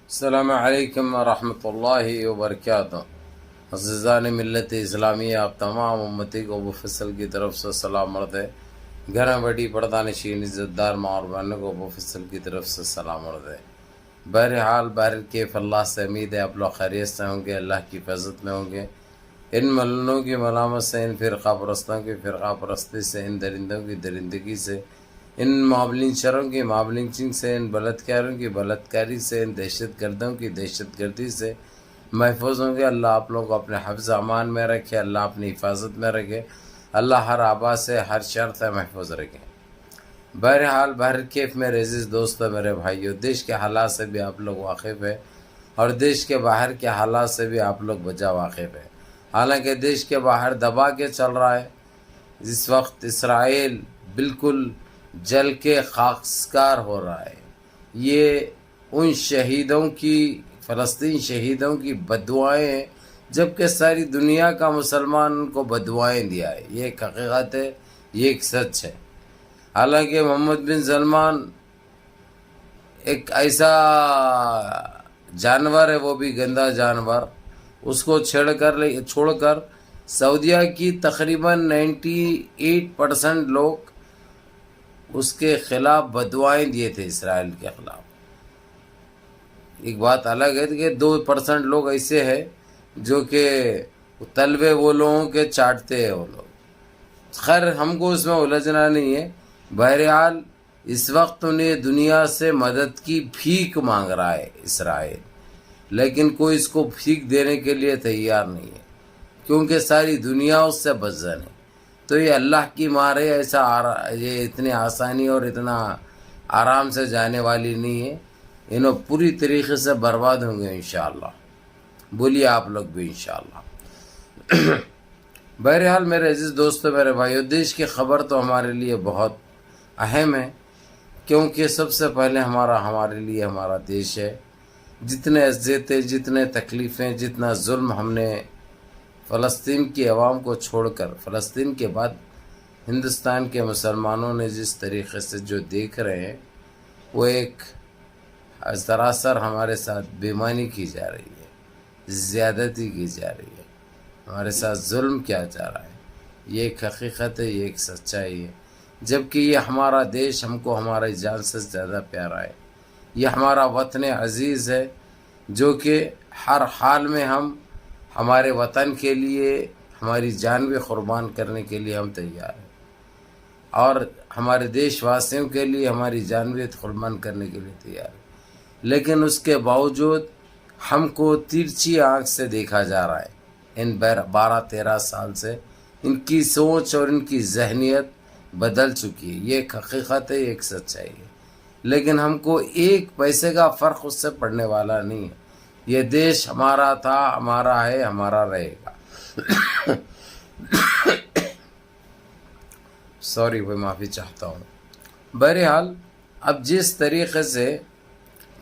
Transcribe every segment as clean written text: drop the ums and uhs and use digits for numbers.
السلام علیکم ورحمۃ اللہ وبرکاتہ۔ عزیزان ملت اسلامیہ، آپ تمام امتی کو ابو فصل کی طرف سے سلام عرض ہے۔ گھر بڑی پردہ نشین عزت دار ماں اور بہنوں کو ابو فصل کی طرف سے سلام عرض ہے۔ بہرحال کیف اللہ سے امید ہے آپ لوگ خیریت سے ہوں گے، اللہ کی حفاظت میں ہوں گے۔ ان ملنوں کی ملامت سے، ان فرقہ پرستوں کی فرقہ پرستی سے، ان درندوں کی درندگی سے، ان معاملینچروں کی معاملینچنگ سے، ان بلاتکاروں کی بلاتکاری سے، ان دہشت گردوں کی دہشت گردی سے محفوظ ہوں گے۔ اللہ آپ لوگوں کو اپنے حفظ امان میں رکھے، اللہ اپنی حفاظت میں رکھے، اللہ ہر آبا سے ہر شر سے محفوظ رکھے۔ بہرحال کیف میرے عزیز دوستو، میرے بھائیو، دیش کے حالات سے بھی آپ لوگ واقف ہیں اور دیش کے باہر کے حالات سے بھی آپ لوگ بجا واقف ہیں۔ حالانکہ دیش کے باہر دبا کے چل رہا ہے۔ اس وقت اسرائیل بالکل جل کے خاکسار ہو رہا ہے۔ یہ ان شہیدوں کی، فلسطین شہیدوں کی بددعائیں ہیں، جبکہ ساری دنیا کا مسلمان ان کو بددعائیں دیا ہے۔ یہ ایک حقیقت ہے، یہ ایک سچ ہے۔ حالانکہ محمد بن سلمان ایک ایسا جانور ہے، وہ بھی گندا جانور، اس کو چھوڑ کر سعودیہ کی تقریباً 98% لوگ اس کے خلاف بددعائیں دیے تھے، اسرائیل کے خلاف۔ ایک بات الگ ہے کہ 2% لوگ ایسے ہیں جو کہ تلوے وہ لوگوں کے چاٹتے ہیں وہ لوگ۔ خیر، ہم کو اس میں الجھنا نہیں ہے۔ بہرحال اس وقت انہیں دنیا سے مدد کی بھیک مانگ رہا ہے اسرائیل، لیکن کوئی اس کو بھیک دینے کے لیے تیار نہیں ہے، کیونکہ ساری دنیا اس سے بزن ہے۔ تو یہ اللہ کی مار ہے، یہ اتنی آسانی اور اتنا آرام سے جانے والی نہیں ہے۔ انہوں پوری طریقے سے برباد ہوں گے انشاءاللہ۔ بولیے آپ لوگ بھی انشاءاللہ۔ بہرحال میرے عزیز دوستو، میرے بھائیو، دیش کی خبر تو ہمارے لیے بہت اہم ہے، کیونکہ سب سے پہلے ہمارے لیے ہمارا دیش ہے۔ جتنے اذیتیں، جتنے تکلیفیں، جتنا ظلم ہم نے فلسطین کی عوام کو چھوڑ کر، فلسطین کے بعد ہندوستان کے مسلمانوں نے جس طریقے سے جو دیکھ رہے ہیں، وہ ایک سراسر ہمارے ساتھ بےایمانی کی جا رہی ہے، زیادتی کی جا رہی ہے، ہمارے ساتھ ظلم کیا جا رہا ہے۔ یہ ایک حقیقت ہے، یہ ایک سچائی ہے، جبکہ یہ ہمارا دیش ہم کو ہماری جان سے زیادہ پیارا ہے۔ یہ ہمارا وطن عزیز ہے، جو کہ ہر حال میں ہم ہمارے وطن کے لیے ہماری جان بھی قربان کرنے کے لیے ہم تیار ہیں، اور ہمارے دیش واسیوں کے لیے ہماری جان بھی قربان کرنے کے لیے تیار ہیں۔ لیکن اس کے باوجود ہم کو ترچھی آنکھ سے دیکھا جا رہا ہے۔ ان 12-13 سال سے ان کی سوچ اور ان کی ذہنیت بدل چکی ہے۔ یہ ایک حقیقت ہے، یہ ایک سچائی ہے، لیکن ہم کو ایک پیسے کا فرق اس سے پڑنے والا نہیں ہے۔ یہ دیش ہمارا تھا، ہمارا ہے، ہمارا رہے گا۔ سوری، میں معافی چاہتا ہوں۔ بہرحال اب جس طریقے سے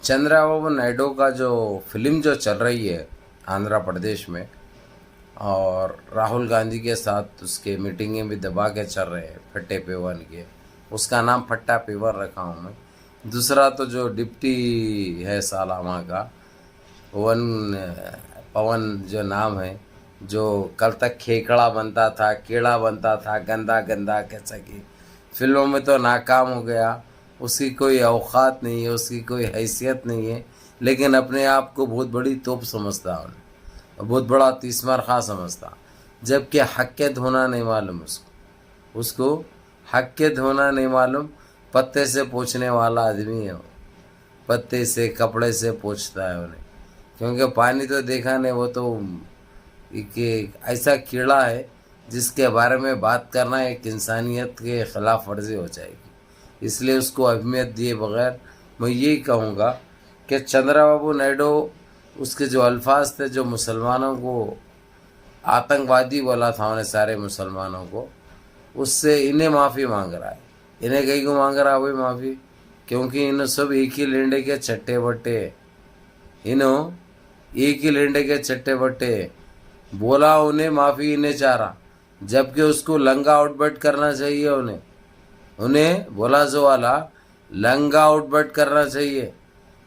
چندرا بابو نائیڈو کا جو فلم جو چل رہی ہے آندھرا پردیش میں، اور راہل گاندھی کے ساتھ اس کے میٹنگیں بھی دبا کے چل رہے ہیں، پھٹے پیون کے، اس کا نام پھٹا پیور رکھا ہوں میں۔ دوسرا تو جو ڈپٹی ہے سالامہ کا، پون جو نام ہے، جو کل تک کھیکڑا بنتا تھا، کیڑا بنتا تھا، گندا گندا کیسا کہ فلموں میں تو ناکام ہو گیا، اس کی کوئی اوقات نہیں ہے، اس کی کوئی حیثیت نہیں ہے، لیکن اپنے آپ کو بہت بڑی توپ سمجھتا ہے، بہت بڑا تیسمار خواہ سمجھتا، جبکہ حق کے دھونا نہیں معلوم اس کو حق کے دھونا نہیں معلوم۔ پتے سے پوچھنے والا آدمی ہے وہ، پتے سے، کپڑے سے پوچھتا ہے انہیں، کیونکہ پانی تو دیکھا نہیں، وہ تو ایک ایسا کیڑا ہے جس کے بارے میں بات کرنا ایک انسانیت کے خلاف ورزی ہو جائے گی۔ اس لیے اس کو اہمیت دیے بغیر میں یہی کہوں گا کہ چندرا بابو نائیڈو، اس کے جو الفاظ تھے، جو مسلمانوں کو آتنکوادی بولا تھا انہیں، سارے مسلمانوں کو، اس سے انہیں معافی مانگ رہا ہے۔ انہیں کہیں کو مانگ رہا ہے وہی معافی، کیونکہ انہیں سب ایک ہی لینڈے کے چٹے بٹے، انہوں ایک ہی لینڈے کے چٹے بٹے بولا، انہیں معافی انہیں چاہ رہا، جبکہ اس کو لنگا آؤٹ بٹ کرنا چاہیے، انہیں بولا جو والا لنگا آؤٹ بٹ کرنا چاہیے،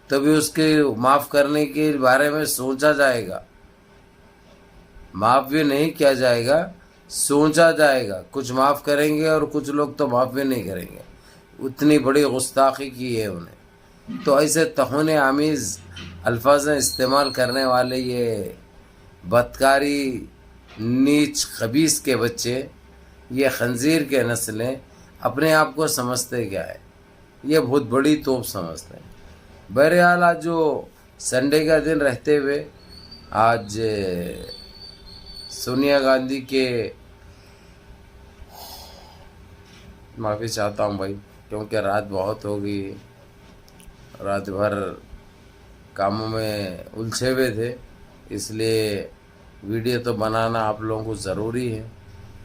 تبھی اس کے معاف کرنے کے بارے میں سوچا جائے گا. معاف بھی نہیں کیا جائے گا، سوچا جائے گا. کچھ معاف کریں گے اور کچھ لوگ تو معاف بھی نہیں کریں گے. اتنی بڑی گستاخی کی ہے انہیں. تو ایسے توہین آمیز الفاظ استعمال کرنے والے یہ بدکاری نیچ خبیث کے بچے، یہ خنزیر کے نسلیں اپنے آپ کو سمجھتے کیا ہے؟ یہ بہت بڑی توپ سمجھتے ہیں. بہرحال آج جو سنڈے کا دن رہتے ہوئے آج سونیا گاندھی کے معافی چاہتا ہوں بھائی، کیونکہ رات بہت ہو گئی، رات بھر کاموں میں الجھے ہوئے تھے، اس لیے ویڈیو تو بنانا آپ لوگوں کو ضروری ہے،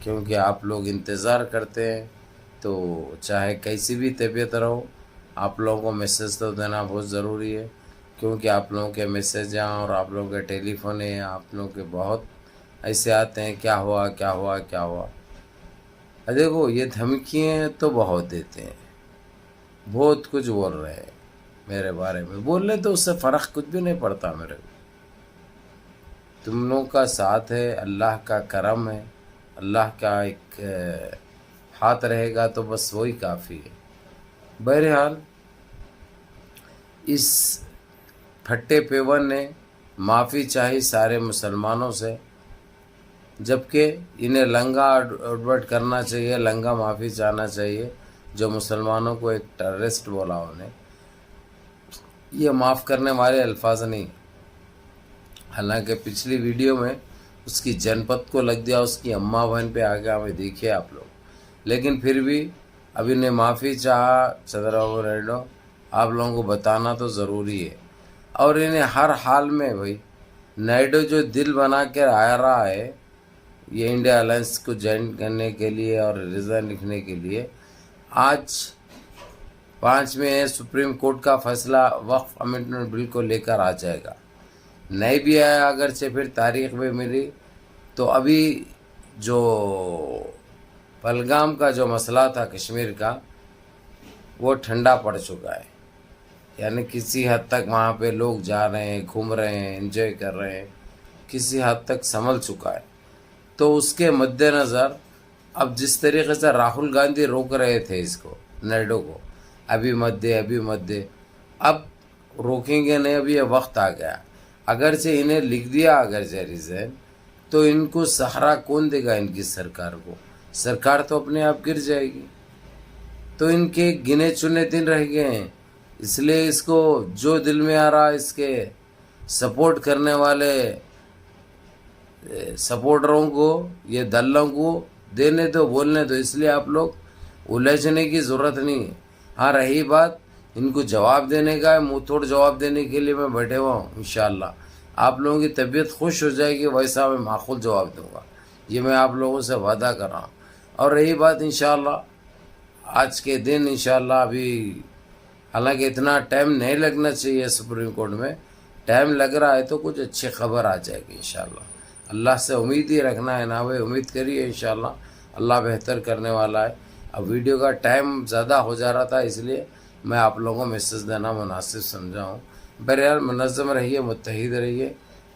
کیونکہ آپ لوگ انتظار کرتے ہیں. تو چاہے کیسی بھی طبیعت رہو، آپ لوگوں کو میسج تو دینا بہت ضروری ہے، کیونکہ آپ لوگوں کے میسج اور آپ لوگوں کے ٹیلی فون ہیں، آپ لوگوں کے بہت ایسے آتے ہیں کیا ہوا کیا ہوا کیا ہوا. دیکھو یہ دھمکیاں تو بہت دیتے ہیں، بہت کچھ بول رہے ہیں میرے بارے میں. بول رہے تو اس سے فرق کچھ بھی نہیں پڑتا میرے کو. تم لوگوں کا ساتھ ہے، اللہ کا کرم ہے، اللہ کا ایک ہاتھ رہے گا تو بس وہی کافی ہے. بہرحال اس پھٹے پیون نے معافی چاہی سارے مسلمانوں سے، جبکہ انہیں لنگا ایڈورٹ کرنا چاہیے، لنگا معافی چاہنا چاہیے. جو مسلمانوں کو ایک ٹیررسٹ بولا انہیں، یہ معاف کرنے والے الفاظ نہیں. حالانکہ پچھلی ویڈیو میں اس کی جنپت کو لگ دیا، اس کی اماں بہن پہ آ گیا، ہمیں دیکھیے آپ لوگ. لیکن پھر بھی اب انہیں معافی چاہا چندرابابو نائیڈو، آپ لوگوں کو بتانا تو ضروری ہے. اور انہیں ہر حال میں بھائی نائیڈو جو دل بنا کے آ رہا ہے یہ انڈیا الائنس کو جوائن کرنے کے لیے اور ریزائن لکھنے کے لیے، آج 5 میں سپریم کورٹ کا فیصلہ وقف امنڈمنٹ بل کو لے کر آ جائے گا. نہیں بھی آیا اگرچہ پھر تاریخ میں ملی تو ابھی جو پہلگام کا جو مسئلہ تھا کشمیر کا وہ ٹھنڈا پڑ چکا ہے. یعنی کسی حد تک وہاں پہ لوگ جا رہے ہیں، گھوم رہے ہیں، انجوائے کر رہے ہیں، کسی حد تک سنبھل چکا ہے. تو اس کے مد نظر اب جس طریقے سے راہل گاندھی روک رہے تھے اس کو، نائیڈو کو، ابھی مت دے ابھی مت دے، اب روکیں گے نہیں. اب یہ وقت آ گیا. اگرچہ انہیں لکھ دیا اگرچہ ریزائن، تو ان کو سہارا کون دے گا؟ ان کی سرکار کو. سرکار تو اپنے آپ گر جائے گی. تو ان کے گنے چنے دن رہ گئے ہیں، اس لیے اس کو جو دل میں آ رہا اس کے سپورٹ کرنے والے سپورٹروں کو، یہ دلوں کو دینے دو، بولنے دو. اس لیے آپ لوگ الجھنے کی ضرورت نہیں ہے. ہاں رہی بات ان کو جواب دینے کا ہے، منہ توڑ جواب دینے کے لیے میں بیٹھے ہوا ہوں. انشاءاللہ آپ لوگوں کی طبیعت خوش ہو جائے گی، ویسا میں معقول جواب دوں گا، یہ میں آپ لوگوں سے وعدہ کر رہا ہوں. اور رہی بات انشاءاللہ آج کے دن انشاءاللہ ابھی حالانکہ اتنا ٹائم نہیں لگنا چاہیے سپریم کورٹ میں، ٹائم لگ رہا ہے تو کچھ اچھی خبر آ جائے گی انشاءاللہ. اللہ سے امید ہی رکھنا ہے نا بھائی، امید کریے انشاءاللہ اللہ بہتر کرنے والا ہے. اب ویڈیو کا ٹائم زیادہ ہو جا رہا تھا، اس لیے میں آپ لوگوں کو میسج دینا مناسب سمجھا ہوں. بہرحال منظم رہیے، متحد رہیے،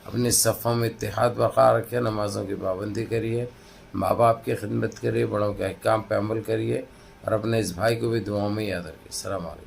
اپنی صفوں میں اتحاد برقرار رکھیے، نمازوں کی پابندی کریے، ماں باپ کی خدمت کریے، بڑوں کے احکام پہ عمل کریے، اور اپنے اس بھائی کو بھی دعاؤں میں یاد رکھیے. السلام علیکم.